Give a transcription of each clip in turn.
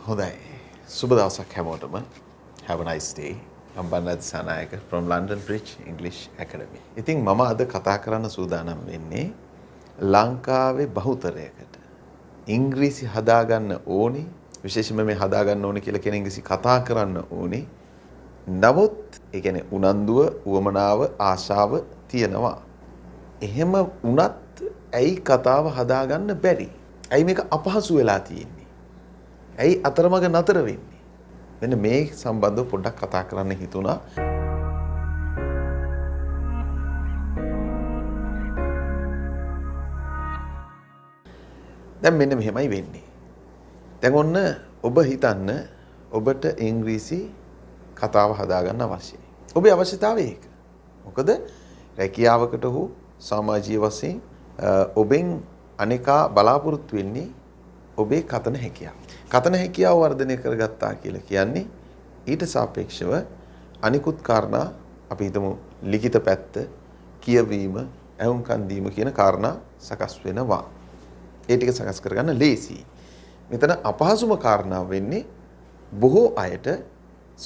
හොඳයි. සුබ දවසක් හැමෝටම. Have a nice day. I'm Bandara Dissanayake from London Bridge English Academy. ඉතින් මම අද කතා කරන්න සූදානම් වෙන්නේ ලංකාවේ බහුතරයකට ඉංග්‍රීසි හදාගන්න ඕනි, විශේෂයෙන්ම මේ හදාගන්න ඕනි කියලා කියන ඉංග්‍රීසි කතා කරන්න ඕනි. නමුත් ඒ කියන්නේ උනන්දුව, උවමනාව, ආශාව තියෙනවා. එහෙම වුණත් ඇයි කතාව හදාගන්න බැරි? ඇයි මේක අපහසු වෙලා තියෙන්නේ? ඇයි අතරමඟ නතර වෙන්නේ? මෙන්න මේ සම්බන්ධව පොඩ්ඩක් කතා කරන්න හිතුණා. දැන් මෙන්න මෙහෙමයි වෙන්නේ. දැන් ඔන්න ඔබ හිතන්න ඔබට ඉංග්‍රීසි කතාව හදාගන්න අවශ්‍යයි. ඔබේ අවශ්‍යතාවය ඒක. මොකද රැකියාවකට හෝ සමාජීය වශයෙන් ඔබෙන් අනේකා බලාපොරොත්තු වෙන්නේ ඔබේ කතන හැකියාව. කතන හැකියාව වර්ධනය කරගත්තා කියලා කියන්නේ ඊට සාපේක්ෂව අනිකුත් කාරණා අපි හිතමු ලිඛිත පැත්ත, කියවීම, ඇහුම්කන් දීම කියන කාරණා සකස් වෙනවා. ඒ ටික සකස් කරගන්න ලේසියි. මෙතන අපහසුම කාරණාව වෙන්නේ බොහෝ අයට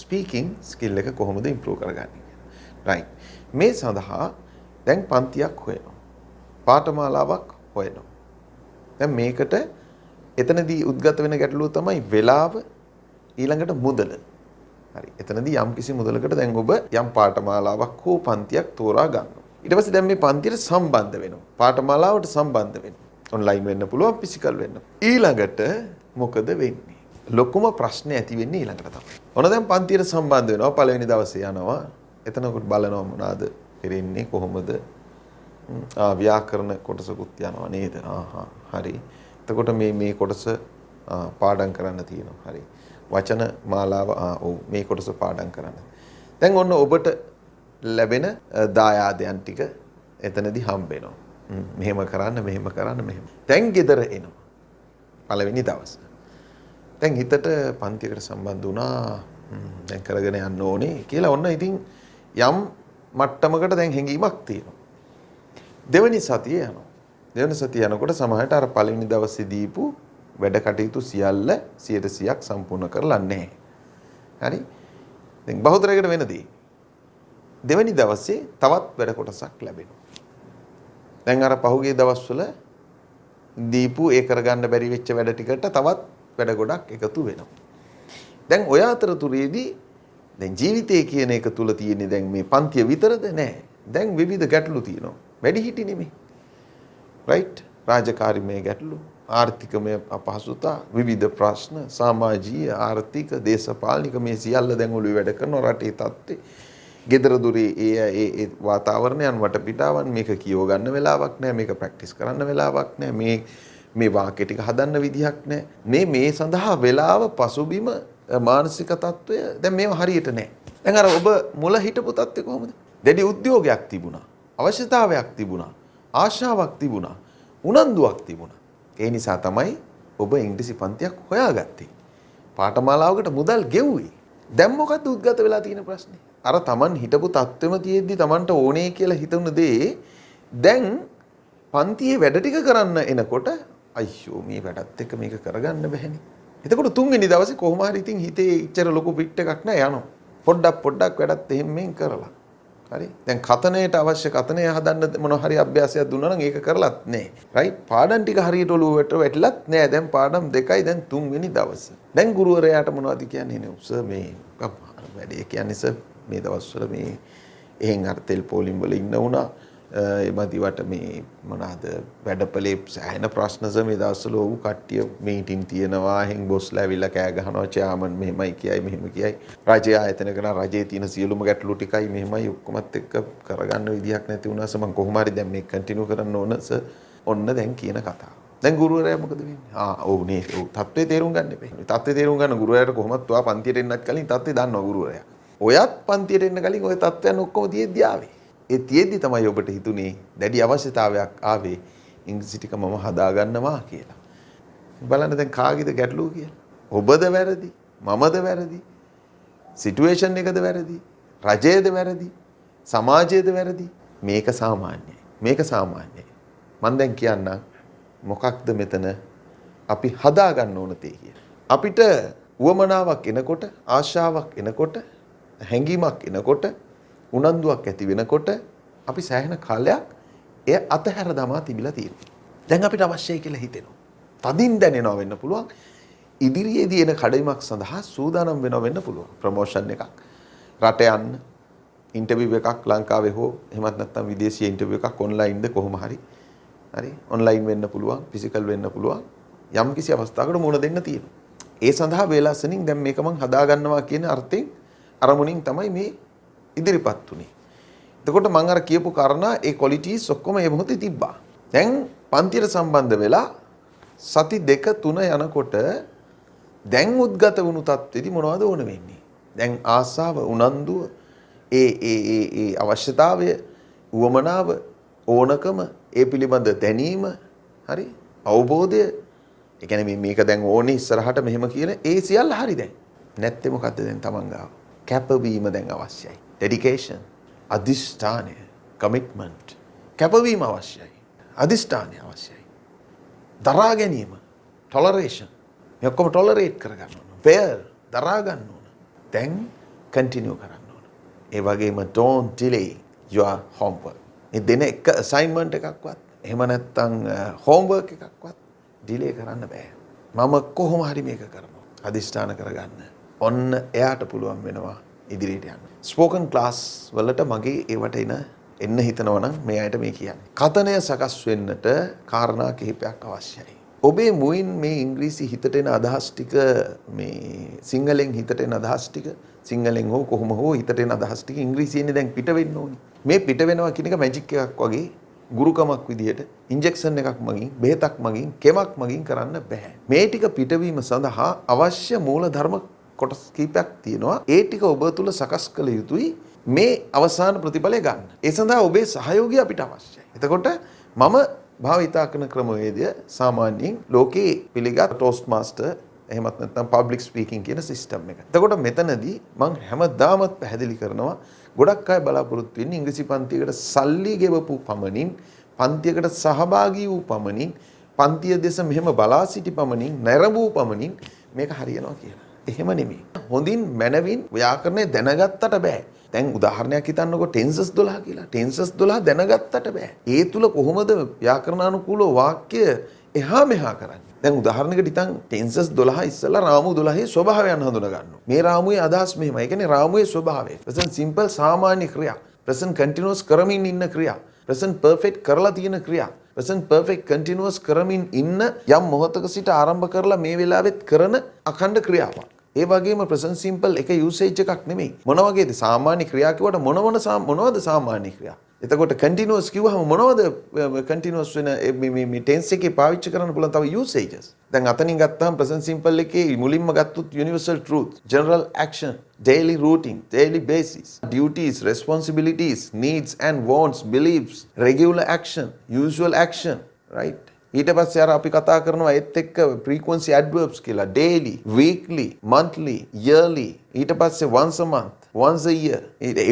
ස්පීකින් ස්කිල් එක කොහොමද ඉම්ප්‍රූව් කරගන්නේ. රයිට්. මේ සඳහා දැන් පන්තියක් හොයනවා. පාඨමාලාවක් හොයනවා. දැන් මේකට එතනදී උද්ගත වෙන ගැටලුව තමයි වෙලාව ඊළඟට මුදල. හරි. එතනදී යම් කිසි මුදලකට දැන් ඔබ යම් පාඨමාලාවක් හෝ පන්තියක් තෝරා ගන්නවා. ඊට පස්සේ දැන් මේ පන්තියට සම්බන්ධ වෙනවා. පාඨමාලාවට සම්බන්ධ වෙනවා. ඔන්ලයින් වෙන්න පුළුවන්, ෆිසිකල් වෙන්න. ඊළඟට මොකද වෙන්නේ? ලොකුම ප්‍රශ්නේ ඇති වෙන්නේ ඊළඟට තමයි. ඔන්න දැන් පන්තියට සම්බන්ධ වෙනවා. පළවෙනි දවසේ යනවා. එතනකොට බලනවා මොනවාද කරන්නේ, කොහොමද? ව්‍යාකරණ කොටසකුත් යනවා නේද? හරි. එතකොට මේ කොටස පාඩම් කරන්න තියෙනවා. හරි. වචන මාලාව ඔව් මේ කොටස පාඩම් කරන්න. දැන් ඔන්න ඔබට ලැබෙන දායාදයන් ටික එතනදී හම්බ වෙනවා. මෙහෙම කරන්න, මෙහෙම කරන්න, මෙහෙම. දැන් ගෙදර එනවා. පළවෙනි දවස. දැන් හිතට පන්තියකට සම්බන්ධ වුණා. දැන් කරගෙන යන්න ඕනේ කියලා ඔන්න ඉතින් යම් මට්ටමකට දැන් හැඟීමක් තියෙනවා. දෙවෙනි සතියේ යනවා. දෙවෙනි සතිය යනකොට සමහරට අර පළවෙනි දවසේ දීපු වැඩ කටයුතු සියල්ල 100%ක් සම්පූර්ණ කරලා නැහැ. හරි? දැන් බහුතරයකට වෙනදී දෙවෙනි දවසේ තවත් වැඩ කොටසක් ලැබෙනවා. දැන් අර පහුගිය දවස්වල දීපු ඒ කරගන්න බැරි වෙච්ච වැඩ ටිකට තවත් වැඩ ගොඩක් එකතු වෙනවා. දැන් ඔය අතරතුරේදී දැන් ජීවිතය කියන එක තුල තියෙන්නේ දැන් මේ පන්තිය විතරද නැහැ. දැන් විවිධ ගැටලු තියෙනවා. වැඩි හිටි නෙමෙයි. රයිට්? රාජකාරීමය ගැටලු, ආර්ථිකමය අපහසුතා, විවිධ ප්‍රශ්න, සමාජීය, ආර්ථික, දේශපාලනික මේ සියල්ල දැන් ඔළුවේ වැඩ කරන රටේ තත්ත්වේ, ගෙදර දොරේ ඒ වාතාවරණයන් වටපිටාවන් මේක කියව ගන්න වෙලාවක් නැහැ, මේක ප්‍රැක්ටිස් කරන්න වෙලාවක් නැහැ, මේ වාක්‍ය ටික හදන්න විදිහක් නැහැ. මේ සඳහා වෙලාව, පසුබිම, මානසික තත්ත්වය දැන් මේව හරියට නැහැ. දැන් අර ඔබ මුල හිටපු තත්ත්වය කොහොමද? දැඩි උද්‍යෝගයක් තිබුණා, අවශ්‍යතාවයක් තිබුණා, ආශාවක් තිබුණා, උනන්දුවක් තිබුණා. ඒ නිසා තමයි ඔබ ඉංග්‍රීසි පන්තියක් හොයාගත්තේ. පාඨමාලාවකට මුදල් ගෙව්වේ. දැන් මොකද්ද උද්ගත වෙලා තියෙන ප්‍රශ්නේ? අර Taman හිටපු තත්ත්වෙම තියෙද්දි Tamanට ඕනේ කියලා හිතුණ දේ දැන් පන්තියේ වැඩ ටික කරන්න එනකොට අයියෝ මේ වැඩත් එක්ක මේක කරගන්න බැහැනේ. එතකොට තුන්වෙනි දවසේ කොහොම හරි ඉතින් හිතේ ඉච්චර ලොකු පිට එකක් නෑ යනවා. පොඩ්ඩක් වැඩත් එහෙම කරලා. හරි. දැන් කතනයට අවශ්‍ය කතනය හදන්න මොන හරි අභ්‍යාසයක් දුන්නා නම් ඒක කරලත් නෑ. රයිට්? පාඩම් ටික හරියට ඔළුවට වැටිලත් නෑ. දැන් පාඩම් දෙකයි දැන් තුන්වෙනි දවස. දැන් ගුරුවරයාට මොනවද කියන්නේ නේ? සර් මේ වැඩේ කියන්නේ සර් මේ දවස්වල මේ එහෙන් අර තෙල් පොලිම් වල ඉන්න උනා. එමදිවට මේ මොනවාද වැඩපලේ සෑහෙන ප්‍රශ්න සර් මේ දවස්වල ඔව් කට්ටිය මීටින් තියෙනවා. එහෙන් බොස්ලා ඇවිල්ලා කෑ ගහනවා. චෙයාමන් මෙහෙමයි කියයි මෙහෙම කියයි. රජය ආයතන කරන රජයේ තියෙන සියලුම ගැටලු ටිකයි මෙහෙමයි ඔක්කොමත් එක්ක කරගන්න විදියක් නැති වුණා. සර් මම කොහොම හරි දැන් මේක කන්ටිනියු කරන්න ඕන සර්. ඔන්න දැන් කියන කතාව. දැන් ගුරුවරයා මොකද වෙන්නේ? ඔව් නේ. ඔව් තත්ත්වේ තේරුම් ගන්න එපේ. තත්ත්වේ තේරුම් ගන්න ගුරුවරයාට කොහොමත් ඔයා පන්තියට එන්නත් කලින් තත්ත්වේ දන්නවා ගුරුවරයා. ඔයත් පන්තියට එන්න කලින් ඔය තත්ත්වයන් ඔක්කොම තියෙද්දි ආවේ. ඒ තියෙද්දි තමයි ඔබට හිතුනේ දැඩි අවශ්‍යතාවයක් ආවේ ඉංග්‍රීසි ටික මම හදා ගන්නවා කියලා. බලන්න දැන් කාගේද ගැටලුව කියලා. ඔබද වැරදි, මමද වැරදි, සිටුේෂන් එකද වැරදි, රජයේද වැරදි, සමාජයේද වැරදි. මේක සාමාන්‍යයි. මේක සාමාන්‍යයි. මම දැන් කියන්නම් මොකක්ද මෙතන අපි හදා ගන්න ඕන තේ කියලා. අපිට උවමනාවක් එනකොට, ආශාවක් එනකොට, හැඟීමක් එනකොට, උනන්දුවක් ඇති වෙනකොට අපි සෑහෙන කාලයක් එය අතහැර දමා තිබිලා තියෙනවා. දැන් අපිට අවශ්‍යයි කියලා හිතෙනවා. තදින් දැනෙනවා වෙන්න පුළුවන්. ඉදිරියේදී එන කඩයිමක් සඳහා සූදානම් වෙනවා වෙන්න පුළුවන්. ප්‍රොමෝෂන් එකක්, රට යන්න, ඉන්ටර්විව් එකක් ලංකාවේ හෝ එහෙමත් නැත්නම් විදේශීය ඉන්ටර්විව් එකක් ඔන්ලයින්ද කොහොම හරි. හරි ඔන්ලයින් වෙන්න පුළුවන්, ෆිසිකල් වෙන්න පුළුවන්. යම් කිසි අවස්ථාවකට මුණ දෙන්න තියෙනවා. ඒ සඳහා වේලාසනින් දැන් මේක මං හදා ගන්නවා කියන අර්ථයෙන් අරමුණින් තමයි මේ ඉදිරිපත් උනේ. එතකොට මං අර කියපු කාරණා ඒ ක්වොලිටිස් ඔක්කොම මේ මොහොතේ තිබ්බා. දැන් පන්තියට සම්බන්ධ වෙලා සති 2-3 යනකොට දැන් උද්ගත වුණු තත්ත්වෙදි මොනවද ඕන වෙන්නේ? දැන් ආසාව, උනන්දුව, ඒ අවශ්‍යතාවය, උවමනාව, ඕනකම, ඒ පිළිබඳ දැනීම, හරි අවබෝධය, ඒ කියන්නේ මේක දැන් ඕනේ ඉස්සරහට මෙහෙම කියන ඒ සියල්ල හරි දැන්. නැත්තේ මොකද්ද දැන් තමන් ගාව? කැපවීම දැන් අවශ්‍යයි. ඩෙඩිකේෂන්, අදිෂ්ඨානය, කමිට්මන්ට්. කැපවීම අවශ්‍යයි. අදිෂ්ඨානය අවශ්‍යයි. දරා ගැනීම, ටොලරේෂන්. මේ ඔක්කොම ටොලරේට් කරගන්න ඕන. බෙයර්, දරා ගන්න ඕන. දැන් කන්ටිනියු කරන්න ඕන. ඒ වගේම don't delay your homework. මේ දෙන එක අසයින්මන්ට් එකක්වත් එහෙම නැත්නම් හෝම්වර්ක් එකක්වත් ඩිලේ කරන්න බෑ. මම කොහොම හරි මේක කරනවා. අදිෂ්ඨාන කරගන්න. ඔන්න එයාට පුළුවන් වෙනවා ඉදිරියට යන්න. ස්පෝකන් ක්ලාස් වලට මගේ ඒවට එන්න හිතනවා නම් මේ අයට මේ කියන්නේ. කතනය සකස් වෙන්නට කාරණා කිහිපයක් අවශ්‍යයි. ඔබේ මුවින් මේ ඉංග්‍රීසි හිතට එන අදහස් ටික මේ සිංහලෙන් හිතට එන අදහස් ටික සිංහලෙන් හෝ කොහොම හෝ හිතට එන අදහස් ටික ඉංග්‍රීසියෙන් දැන් පිට වෙන්න ඕනේ. මේ පිට වෙනවා කියන එක මැජික් එකක් වගේ ගුරුකමක් විදිහට ඉන්ජෙක්ෂන් එකක් මගින් බෙහෙතක් මගින් කෙමක් මගින් කරන්න බෑ. මේ ටික පිටවීම සඳහා අවශ්‍ය මූල ධර්ම කොටස් කීපයක් තියෙනවා. ඒ ටික ඔබ තුල සකස් කළ යුතුයි මේ අවසාන ප්‍රතිඵලය ගන්න. ඒ සඳහා ඔබේ සහයෝගය අපිට අවශ්‍යයි. එතකොට මම භාවිතා කරන ක්‍රමවේදය සාමාන්‍යයෙන් ලෝකේ පිළිගත් ටෝස්ට් මාස්ටර් එහෙමත් නැත්නම් පබ්ලික් ස්පීකින් කියන සිස්ටම් එක. එතකොට මෙතනදී මම හැමදාමත් පැහැදිලි කරනවා ගොඩක් අය බලාපොරොත්තු වෙන්නේ ඉංග්‍රීසි පන්තියකට සල්ලි ගෙවපු පමණින්, පන්තියකට සහභාගී වූ පමණින්, පන්තිය දෙස මෙහෙම බලා සිටි පමණින්, නැරඹූ පමණින් මේක හරියනවා කියලා. එහෙම නෙමෙයි. හොඳින් මනවින් ව්‍යාකරණය දැනගත්තට බෑ. දැන් උදාහරණයක් හිතන්නකො ටෙන්සස් 12 කියලා. ටෙන්සස් 12 දැනගත්තට බෑ. ඒ තුල කොහොමද ව්‍යාකරණානුකූලව වාක්‍ය එහා මෙහා කරන්නේ? දැන් උදාහරණයකට හිතන් ටෙන්සස් 12 ඉස්සලා රාමු 12 ස්වභාවයන් හඳුනා ගන්නවා. මේ රාමුවේ අදහස් මෙහෙමයි. ඒ කියන්නේ රාමුවේ ස්වභාවය. ප්‍රසන්ට් සිම්පල් සාමාන්‍ය ක්‍රියා. ප්‍රසන්ට් කන්ටිනියුස් කරමින් ඉන්න ක්‍රියා. ප්‍රසන්ට් පර්ෆෙක්ට් කරලා තියෙන ක්‍රියා. ප්‍රසන්ට් පර්ෆෙක්ට් කන්ටිනියුස් කරමින් ඉන්න යම් මොහොතක සිට ආරම්භ කරලා මේ වෙලාවෙත් කරන අඛණ්ඩ ක්‍රියාවක්. ඒ වගේම ප්‍රසන්ට් සිම්පල් එක යූසේජ් එකක් නෙමෙයි. මොන වගේද සාමාන්‍ය ක්‍රියා කිව්වට මොනවද සාමාන්‍ය ක්‍රියා? එතකොට කන්ටිනියුස් කිව්වහම මොනවද කන්ටිනියුස් වෙන මේ ටෙන්ස් එකේ පාවිච්චි කරන්න පුළුවන් තව යූසේජස්. දැන් අතනින් ගත්තාම ප්‍රසන්ට් සිම්පල් එකේ මුලින්ම ගත්තොත් universal truth, general action, daily routine, daily basis, duties, responsibilities, needs and wants, beliefs, regular action, usual action, right? ඊට පස්සේ අර අපි කතා කරනවා ඒත් එක්ක frequency adverbs කියලා daily, weekly, monthly, yearly, ඊට පස්සේ once a month, once a year,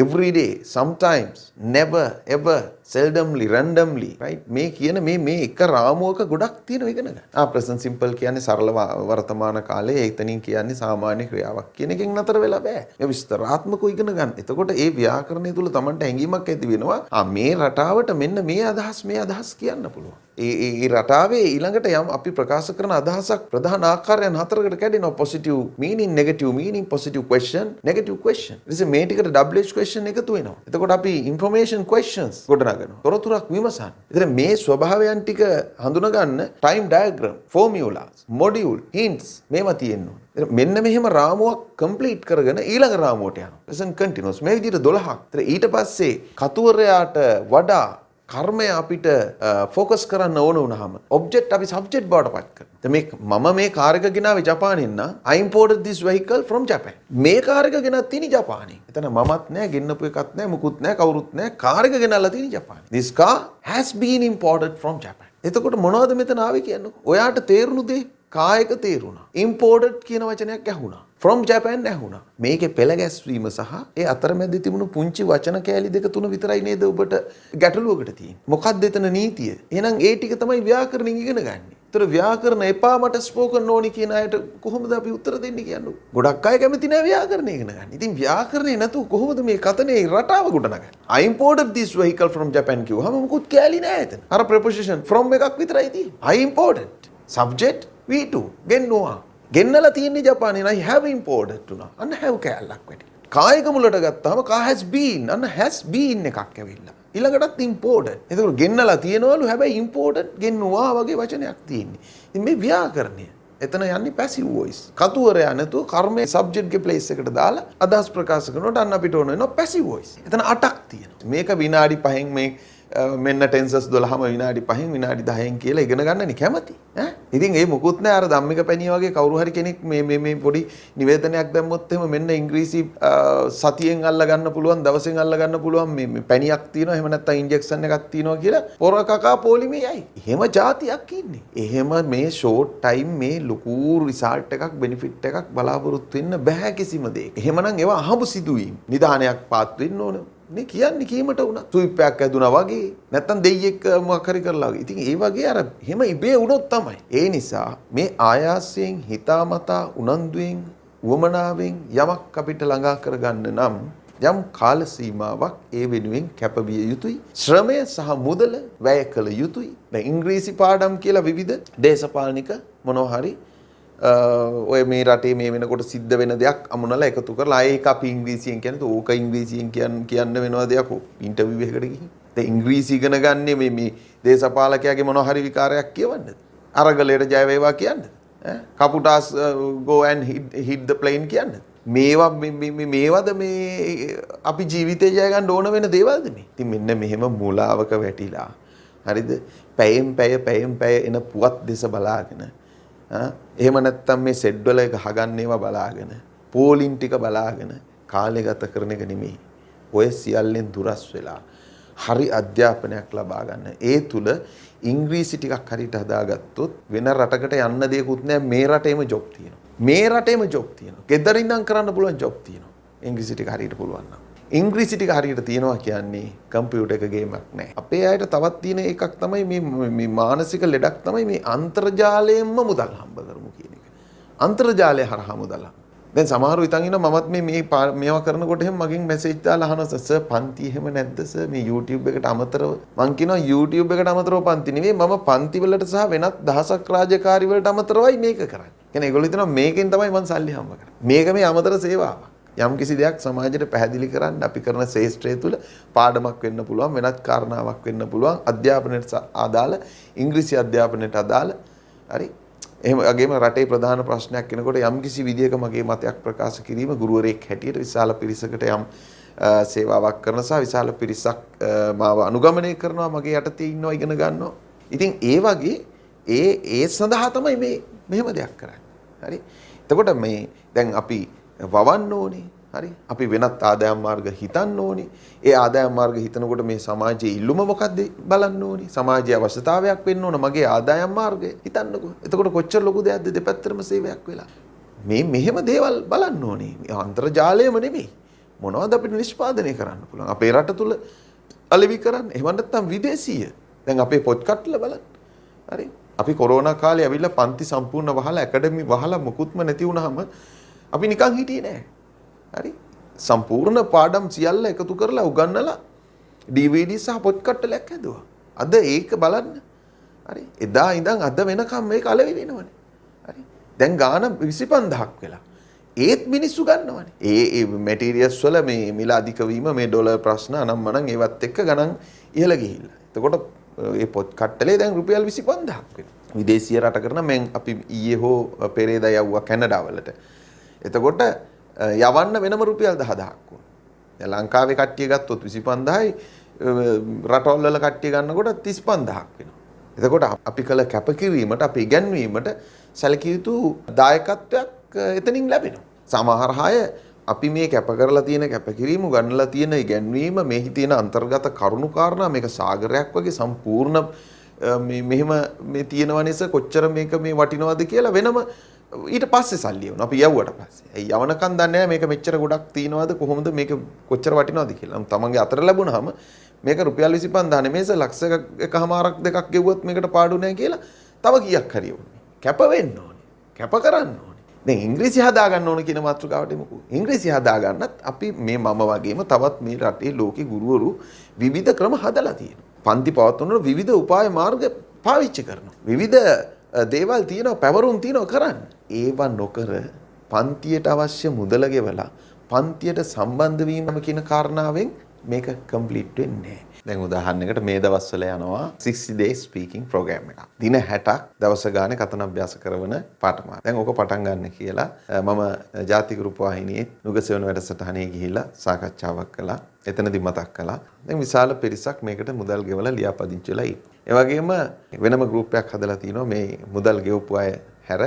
every day, sometimes, never, ever, seldomly, randomly, right? මේ කියන මේ එක රාමුවක ගොඩක් තියෙනවා ඉගෙන ගන්න. present simple කියන්නේ සරල වර්තමාන කාලයේ එතනින් කියන්නේ සාමාන්‍ය ක්‍රියාවක් කියන එකෙන් නතර වෙලා බෑ. මේ විස්තරාත්මකව ඉගෙන ගන්න. එතකොට ඒ ව්‍යාකරණය තුල Tamanට හැඟීමක් ඇති වෙනවා. මේ රටාවට මෙන්න මේ අදහස් කියන්න පුළුවන්. ඒ රටාවේ ඊළඟට යම් අපි ප්‍රකාශ කරන අදහසක් ප්‍රධාන ආකාරයන් හතරකට කැඩෙනවා. positive meaning, negative meaning, positive question, negative question. ඊට මේ ටිකට WH question එකතු වෙනවා. එතකොට අපි information questions ගොඩනගනවා. තොරතුරක් විමසන්න. ඉතින් මේ ස්වභාවයන් ටික හඳුනා ගන්න time diagram, formulas, module, hints මේවා තියෙනවා. මෙන්න මෙහෙම රාමුවක් කම්ප්ලීට් කරගෙන ඊළඟ රාමුවට යනවා. present continuous මේ විදිහට 12ක්. ඊට පස්සේ කතුවරයාට වඩා කර්මය අපිට ફોකස් කරන්න ඕන වුණාම ඔබ්ජෙක්ට් අපි සබ්ජෙක්ට් බවට පත් කරනවා. මම මේ කාර් එක ගෙනාවේ ජපානයෙන් නා I imported this vehicle from Japan. මේ කාර් එක ගෙනත් තියෙන්නේ ජපානයෙන්. එතන මමත් නෑ, ගෙන්නපු එකක් නෑ, මුකුත් නෑ, කවුරුත් නෑ. කාර් එක ගෙනල්ලා තියෙන්නේ ජපානයෙන්. This car has been imported from Japan. එතකොට මොනවද මෙතන ආවේ කියන්නකෝ. ඔයාට තේරුණු දේ කායක තේරුණා. imported කියන වචනයක් ඇහුණා. from Japan ඇහුණා. මේකේ පෙළ ගැස්වීම සහ ඒ අතරමැද තිබුණු පුංචි වචන කෑලි දෙක තුන විතරයි නේද ඔබට ගැටලුවකට තියෙන්නේ. මොකක්ද එතන නීතිය? එහෙනම් ඒ ටික තමයි ව්‍යාකරණයෙන් ඉගෙන ගන්න. ඒතර ව්‍යාකරණ එපා මට ස්පෝකන් ඕනි කියන අයට කොහොමද අපි උත්තර දෙන්නේ කියන්නේ? ගොඩක් අය කැමති නැහැ ව්‍යාකරණය ඉගෙන ගන්න. ඉතින් ව්‍යාකරණේ නැතුව කොහොමද මේ කතනේ රටාව ගොඩනගන්නේ? I imported this vehicle from Japan කිව්වම මොකුත් කෑලි නැහැ එතන. අර preposition from එකක් විතරයි තියෙන්නේ. I imported. Subject V2 ගෙන්නවා. ගෙන්නලා තියෙන්නේ ජපානයේ. I have imported තුනා. අන්න have කෑල්ලක් වැඩි. කායික මුලට ගත්තාම ka has been අන්න has been එකක් ඇවිල්ලා. ඊළඟටත් imported. එතකොට ගෙන්නලා තියනවලු හැබැයි imported ගෙන්නවා වගේ වචනයක් තියෙන්නේ. ඉතින් මේ ව්‍යාකරණය එතන යන්නේ passive voice. කතුවරයා නැතුව කර්මයේ subject ගේ place එකට දාලා අදහස් ප්‍රකාශ කරනකොට අන්න අපිට ඕන වෙනවා passive voice. එතන 8ක් තියෙනවා. මේක විනාඩි 5න් මේ මෙන්න ටෙන්සස් 12ම විනාඩි 5න් විනාඩි 10න් කියලා ඉගෙන ගන්නනේ කැමති ඈ ඉතින් ඒ මොකුත් නෑ අර ධම්මික පැණිය වගේ කවුරු හරි කෙනෙක් මේ පොඩි නිවේදනයක් දැම්මොත් එහෙම මෙන්න ඉංග්‍රීසි සතියෙන් අල්ල ගන්න පුළුවන් දවසෙන් අල්ල ගන්න පුළුවන් මේ පැණියක් තියෙනවා එහෙම නැත්නම් ඉන්ජෙක්ෂන් එකක් තියෙනවා කියලා පොර කකා පොලිමේයි එහෙම જાතියක් ඉන්නේ එහෙම මේ ෂෝට් ටයිම් මේ ලොකු රිසල්ට් එකක් බෙනිෆිට් එකක් බලාපොරොත්තු වෙන්න බෑ කිසිම දෙයක එහෙමනම් ඒවා අහඹ සිදුවීම් නිදානයක් පාත් වෙන්න ඕන නේ කියන්නේ කීමට වුණා සුයිප්පයක් ඇදුනා වගේ නැත්තම් දෙයියෙක් මොකක් හරි කරලා වගේ. ඉතින් ඒ වගේ අර එහෙම ඉබේ වුණොත් තමයි. ඒ නිසා මේ ආයාසයෙන් හිතාමතා උනන්දුවෙන් උවමනාවෙන් යමක් අපිට ළඟා කරගන්න නම් යම් කාල සීමාවක් ඒ වෙනුවෙන් කැපවිය යුතුයි. ශ්‍රමය සහ මුදල වැය කළ යුතුයි. දැන් ඉංග්‍රීසි පාඩම් කියලා විවිධ දේශපාලනික මොනවා හරි ඔය මේ රටේ මේ වෙනකොට සිද්ධ වෙන දෙයක් අමුණලා එකතු කරලා ආයේ ඒක අපි ඉංග්‍රීසියෙන් කියන්නේ ඕක ඉංග්‍රීසියෙන් කියන්න වෙනවා දෙයක් ඉන්ටර්විව් එකකට ගිහින් දැන් ඉංග්‍රීසි ඉගෙන ගන්නේ මේ දේශපාලකයාගේ මොනවා හරි විකාරයක් කියවන්නද අරගලයට ජය වේවා කියන්නද ඈ කපුටාස් go and hit the plane කියන්නද මේවද මේ අපි ජීවිතේ ජය ගන්න ඕන වෙන දේවල්ද මේ ඉතින් මෙන්න මෙහෙම මූලාවක වැටිලා හරිද පැයෙන් පැය එන පුවත් දෙස බලාගෙන එහෙම නැත්තම් මේ සෙඩ් වල ගහගන්න ඒවා බලාගෙන පෝලින් ටික බලාගෙන කාලය ගත කරන එක නෙමෙයි. ඔය සියල්ලෙන් දුරස් වෙලා හරි අධ්‍යාපනයක් ලබා ගන්න. ඒ තුල ඉංග්‍රීසි ටිකක් හරියට හදාගත්තොත් වෙන රටකට යන්න දෙයක්වත් නැහැ මේ රටේම ජොබ් තියෙනවා. මේ රටේම ජොබ් තියෙනවා. ගෙදර ඉඳන් කරන්න පුළුවන් ජොබ් තියෙනවා. ඉංග්‍රීසි ටික හරියට පුළුවන් නම්. ඉංග්‍රීසි ටික හරියට තියෙනවා කියන්නේ කම්පියුටර් එක ගේමක් නෑ. අපේ අයට තවත් තියෙන එකක් තමයි මේ මානසික ලෙඩක් තමයි මේ අන්තර්ජාලයෙන්ම මුදල් හම්බ කරමු කියන එක. අන්තර්ජාලය හරහා මුදල්. දැන් සමහරව හිතන් ඉන්නවා මමත් මේවා කරනකොට එහෙම මගෙන් මැසේජ් දාලා අහනවා සර් පන්ති එහෙම නැද්ද සර් මේ YouTube එකට අමතරව මං කියනවා YouTube එකට අමතරව පන්ති නෙවෙයි මම පන්ති වලට සහ වෙනත් දහසක් රාජකාරි වලට අමතරවයි මේක කරන්නේ. කියන්නේ ඒගොල්ලෝ හිතනවා මේකෙන් තමයි මං සල්ලි හම්බ කරන්නේ. මේක මේ අමතර සේවාවක්. යම් කිසි දෙයක් සමාජයට පැහැදිලි කරන්න අපි කරන ශේෂ්ත්‍රය තුළ පාඩමක් වෙන්න පුළුවන් වෙනත් කාරණාවක් වෙන්න පුළුවන් අධ්‍යාපනයට අදාළ ඉංග්‍රීසි අධ්‍යාපනයට අදාළ හරි එහෙම වගේම රටේ ප්‍රධාන ප්‍රශ්නයක් වෙනකොට යම් කිසි විදියක මගේ මතයක් ප්‍රකාශ කිරීම ගුරුවරයෙක් හැටියට විශාල පිරිසකට යම් සේවාවක් කරන සහ විශාල පිරිසක් මාව අනුගමනය කරනවා මගේ යටතේ ඉන්නවා ඉගෙන ගන්නවා ඉතින් ඒ වගේ ඒ සඳහා තමයි මේ මෙහෙම දෙයක් කරන්නේ හරි එතකොට මේ දැන් අපි වවන්න ඕනේ හරි අපි වෙනත් ආදායම් මාර්ග හිතන්න ඕනේ ඒ ආදායම් මාර්ග හිතනකොට මේ සමාජයේ ඉල්ලුම මොකද්ද බලන්න ඕනේ සමාජයේ අවශ්‍යතාවයක් වෙන්න ඕන මගේ ආදායම් මාර්ගය හිතන්නකෝ එතකොට කොච්චර ලොකු දෙයක්ද දෙපැත්තටම සේවයක් වෙලා මේ මෙහෙම දේවල් බලන්න ඕනේ අන්තර්ජාලයම නෙමෙයි මොනවද අපිට නිෂ්පාදනය කරන්න පුළුවන් අපේ රට තුල අලෙවි කරන්න එහෙම නැත්නම් විදේශීය දැන් අපේ පොඩ්කාස්ට් වල බලන්න හරි අපි කොරෝනා කාලේ ඇවිල්ලා පන්ති සම්පූර්ණ වහලා ඇකඩමි වහලා මොකුත්ම නැති වුනහම අපි නිකන් හිටියේ නෑ. හරි? සම්පූර්ණ පාඩම් සියල්ල එකතු කරලා උගන්වලා DVD සහ පොඩ්කාස්ට්ලයක් හැදුවා. අද ඒක බලන්න. හරි? එදා ඉඳන් අද වෙනකම් මේක අලෙවි වෙනවනේ. හරි? දැන් ගාන 25000ක් වෙලා. ඒත් මිනිස්සු ගන්නවනේ. ඒ මැටීරියල්ස් වල මේ මිල අධික වීම මේ ඩොලර් ප්‍රශ්න අනම්මනම් ඒවත් එක්ක ගණන් ඉහළ ගිහිල්ලා. එතකොට මේ පොඩ්කාස්ට්ලේ දැන් රුපියල් 25000ක් වෙනවා. විදේශීය රටකට නම් අපි ඊයේ හෝ පෙරේදා යවුවා කැනඩා වලට. එතකොට යවන්න වෙනම රුපියල් 10000ක් වුණා. දැන් ලංකාවේ කට්ටිය ගත්තොත් 25000යි රටවල් වල කට්ටිය ගන්නකොට 35000ක් වෙනවා. එතකොට අපි කළ කැපකිරීමට අපි ඉගැන්වීමට සැලකිය යුතු දායකත්වයක් එතනින් ලැබෙනවා. සමහර අය අපි මේ කැප කරලා තියෙන කැපකිරීම ගන්නලා තියෙන ඉගැන්වීම මෙහි තියෙන අන්තර්ගත කරුණු කාරණා මේක සාගරයක් වගේ සම්පූර්ණ මෙහෙම මේ තියෙනවනේස කොච්චර මේක මේ වටිනවද කියලා වෙනම ඊට පස්සේ සල්ලි වුණා. අපි යවුවට පස්සේ. ඒ යවනකන් දන්නේ නැහැ මේක මෙච්චර ගොඩක් තියනවාද කොහොමද මේක කොච්චර වටිනවද කියලා. තමන්ගේ අතට ලැබුණාම මේක රුපියල් 25000 නෙමෙයිස ලක්ෂ එකමාරක් දෙකක් ගෙවුවොත් මේකට පාඩු නැහැ කියලා තව කීයක් හරි ඕනේ. කැප වෙන්න ඕනේ. කැප කරන්න ඕනේ. දැන් ඉංග්‍රීසි හදා ගන්න ඕන කියන මාතෘකාවට එමුකෝ. ඉංග්‍රීසි හදා ගන්නත් අපි මේ මම වගේම තවත් මේ රටේ ලෝකේ ගුරුවරු විවිධ ක්‍රම හදලා තියෙනවා. පන්ති පවත්වනකොට විවිධ උපාය මාර්ග පාවිච්චි කරනවා. විවිධ දේවල් තියෙනවා, පැවරුම් තියෙනවා කරන්න. ඒව නොකර පන්තියට අවශ්‍ය මුදල ගෙවලා පන්තියට සම්බන්ධ වීම කියන කාරණාවෙන් මේක කම්ප්ලීට් වෙන්නේ නැහැ. දැන් උදාහරණයකට මේ දවස්වල යනවා 60 days speaking program එකක්. දින 60ක් දවස ගානේ කතන අභ්‍යාස කරන පාඨමාලා. දැන් ඕක පටන් ගන්න කියලා මම ජාතික රූපවාහිනියේ නුගසෙවන වැඩසටහනේ ගිහිල්ලා සාකච්ඡාවක් කළා. එතනදී මතක් කළා. දැන් විශාල පිරිසක් මේකට මුදල් ගෙවලා ලියාපදිංචි වෙලා ඉන්නේ. ඒ වගේම වෙනම ගෲප් එකක් හදලා තිනවා මේ මුදල් ගෙවපු අය හැර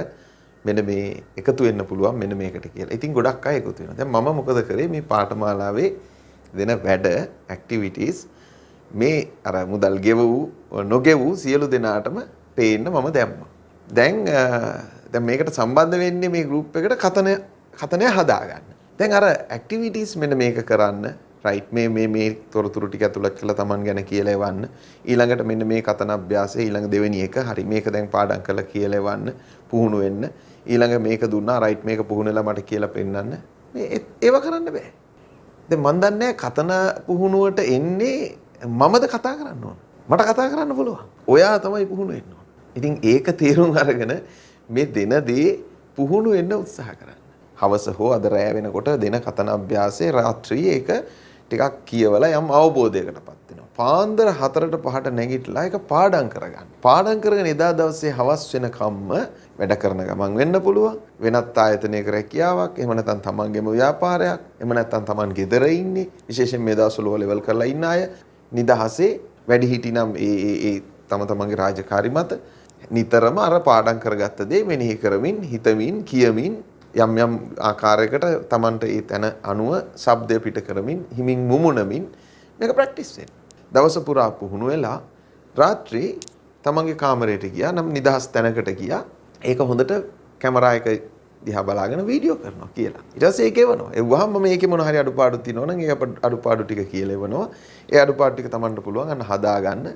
මෙන්න මේ එකතු වෙන්න පුළුවන් මෙන්න මේකට කියලා. ඉතින් ගොඩක් අය එකතු වෙනවා. දැන් මම මොකද කරේ මේ පාඨමාලාවේ දෙන වැඩ ඇක්ටිවිටීස් මේ අර මුදල් ගෙවූ නොගෙවූ සියලු දෙනාටම පේන්න මම දැම්මා. දැන් මේකට සම්බන්ධ වෙන්නේ මේ ගෲප් එකට කතනය හදාගන්න. දැන් අර ඇක්ටිවිටීස් මෙන්න මේක කරන්න රයිට් මේ තොරතුරු ටික ඇතුළත් කරලා Taman ගැන කියලා එවන්න. ඊළඟට මෙන්න මේ කතන අභ්‍යාසය ඊළඟ දෙවෙනි එක හරි මේක දැන් පාඩම් කරලා කියලා එවන්න පුහුණු වෙන්න. ඊළඟ මේක දුන්නා රයිට් මේක පුහුණුලා මට කියලා පෙන්නන්න. මේ ඒව කරන්න බෑ. දැන් මන් දන්නේ කතන පුහුණුවට එන්නේ මමද කතා කරන්න ඕන. මට කතා කරන්න පුළුවන්. ඔයා තමයි පුහුණු වෙන්න ඕන. ඉතින් ඒක තේරුම් අරගෙන මේ දෙන දේ පුහුණු වෙන්න උත්සාහ කරන්න. හවස හෝ අද රැය වෙනකොට දෙන කතන අභ්‍යාසයේ රාත්‍රියේ ඒක ටිකක් කියවලා යම් අවබෝධයකටපත් වෙනවා. පාන්දර 4ට 5ට නැගිටලා ඒක පාඩම් කරගන්න. පාඩම් කරගෙන එදා දවසේ හවස් වෙනකම්ම වැඩ කරන ගමන් වෙන්න පුළුවන්. වෙනත් ආයතනයක රැකියාවක්, එහෙම නැත්නම් තමන්ගේම ව්‍යාපාරයක්, එහෙම නැත්නම් තමන් ගෙදර ඉන්නේ, විශේෂයෙන් මේ දවස්වල ලෙවල් කරලා ඉන්න අය නිදහසේ වැඩි හිටිනම් ඒ තම තමන්ගේ රාජකාරි මත නිතරම අර පාඩම් කරගත්ත දේ මෙනෙහි කරමින්, හිතමින්, කියමින් යම් යම් ආකාරයකට තමන්ට ඒ තැන අනුව ශබ්දය පිට කරමින්, හිමින් මුමුණමින් මේක ප්‍රැක්ටිස් වෙන්න. දවස පුරා පුහුණු වෙලා රාත්‍රී තමන්ගේ කාමරයට ගියා නම් නිදහස් තැනකට ගියා. ඒක හොඳට කැමරා එක දිහා බලාගෙන වීඩියෝ කරනවා කියලා. ඊට පස්සේ ඒක එවනවා. එවුවාම මම මේකේ මොන හරි අඩුපාඩු තියෙනවා නම් ඒ අඩුපාඩු ටික කියලා එවනවා. ඒ අඩුපාඩු ටික තමන්ට පුළුවන් අන්න හදාගන්න.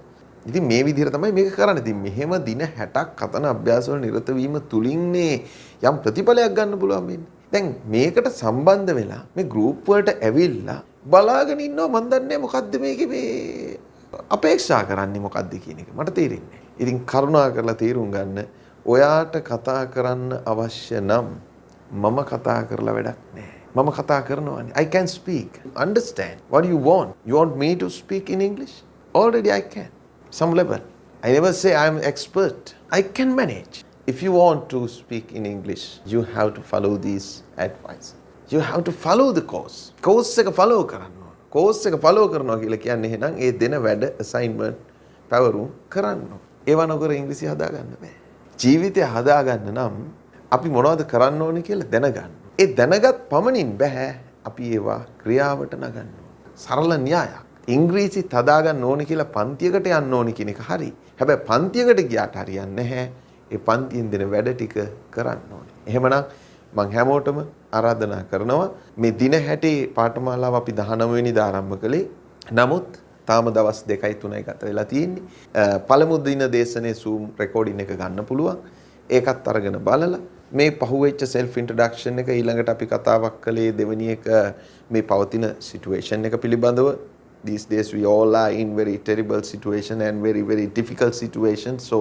ඉතින් මේ විදිහට තමයි මේක කරන්නේ. ඉතින් මෙහෙම දින 60ක් කතන අභ්‍යාස වල නිරත වීම තුලින්නේ යම් ප්‍රතිඵලයක් ගන්න පුළුවන් වෙන්නේ. දැන් මේකට සම්බන්ධ වෙලා මේ ගෲප් වලට ඇවිල්ලා බලාගෙන ඉන්නවා මන් දන්නේ මොකද්ද මේකේ මේ අපේක්ෂා කරන්නේ මොකද්ද කියන එක මට තේරෙන්නේ නැහැ. ඉතින් කරුණා කරලා තේරුම් ගන්න ඔයාට කතා කරන්න අවශ්‍ය නම් මම කතා කරලා වැඩක් නැහැ. මම කතා කරනවානේ. I can speak. Understand what you want. You want me to speak in English? Already I can. Some level. I never say I am expert. I can manage. If you want to speak in English, you have to follow these advice. You have to follow the course. Course එක follow කරන්න ඕන. Course එක follow කරනවා කියලා කියන්නේ එහෙනම් ඒ දෙන වැඩ assignment පැවරුම් කරන්න ඕන. ඒව නොකර ඉංග්‍රීසි හදා ගන්න බෑ. ජීවිතය හදාගන්න නම් අපි මොනවද කරන්න ඕනේ කියලා දැනගන්න. ඒ දැනගත් පමණින් බෑ අපි ඒවා ක්‍රියාවට නගන්න ඕන. සරල න්‍යායක්. ඉංග්‍රීසිත් හදාගන්න ඕනේ කියලා පන්තියකට යන්න ඕනේ කියන එක හරි. හැබැයි පන්තියකට ගියාට හරියන්නේ නැහැ. ඒ පන්තියෙන් දෙන වැඩ ටික කරන්න ඕනේ. එහෙමනම් මම හැමෝටම ආරාධනා කරනවා මේ දින 60 පාඨමාලාව අපි 19 වෙනිදා ආරම්භ කළේ. නමුත් තාම දවස් 2යි 3යි ගත වෙලා තියෙන්නේ. පළමු දින දේශනේ Zoom රෙකෝඩින් එක ගන්න පුළුවන්. ඒකත් අරගෙන බලලා මේ පහුවෙච්ච self introduction එක ඊළඟට අපි කතාවක් කළේ දෙවෙනි එක මේ පවතින situation එක පිළිබඳව. These days we all are in very terrible situation and very difficult situation, so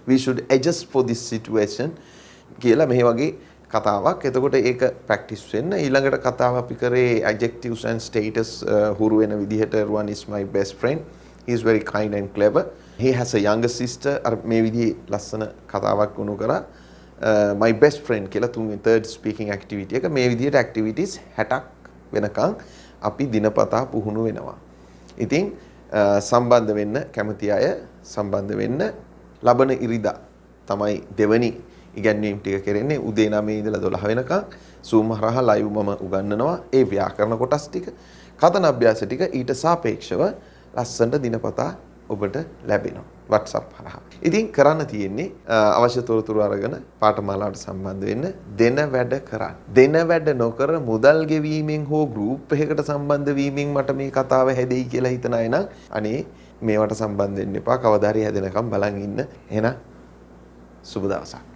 we should adjust for this situation කියලා මේ වගේ කතාවක්. එතකොට ඒක ප්‍රැක්ටිස් වෙන්න. ඊළඟට කතාව අපි කරේ adjectives and status හුරු වෙන විදිහට. Ruan is my best friend. He is very kind and clever. He has a younger sister. අර මේ විදිහේ ලස්සන කතාවක් වුණු කරා. My best friend කියලා තුන්වෙනි third speaking activity එක මේ විදිහට activities 60ක් වෙනකන් අපි දිනපතා පුහුණු වෙනවා. ඉතින් සම්බන්ධ වෙන්න කැමති අය සම්බන්ධ වෙන්න. ලබන ඉරිදා තමයි දෙවනි ඉගැන්වීම් ටික කරන්නේ උදේ 9 ඉඳලා 12 වෙනකම් Zoom හරහා live මම උගන්වනවා. ඒ ව්‍යාකරණ කොටස් ටික, කතන අභ්‍යාස ටික ඊට සාපේක්ෂව ලස්සනට දිනපතා ඔබට ලැබෙනවා WhatsApp හරහා. ඉතින් කරන්න තියෙන්නේ අවශ්‍ය තොරතුරු අරගෙන පාඨමාලාවට සම්බන්ධ වෙන්න, දෙන වැඩ කරන්න. දෙන වැඩ නොකර මුදල් ගෙවීමෙන් හෝ ගෲප් එකකට සම්බන්ධ වීමෙන් මට මේ කතාව හැදෙයි කියලා හිතන අය නම් අනේ මේවට සම්බන්ධ වෙන්න එපා. කවදා හරි හැදෙනකම් බලන් ඉන්න. එහෙනම් සුබ දවසක්.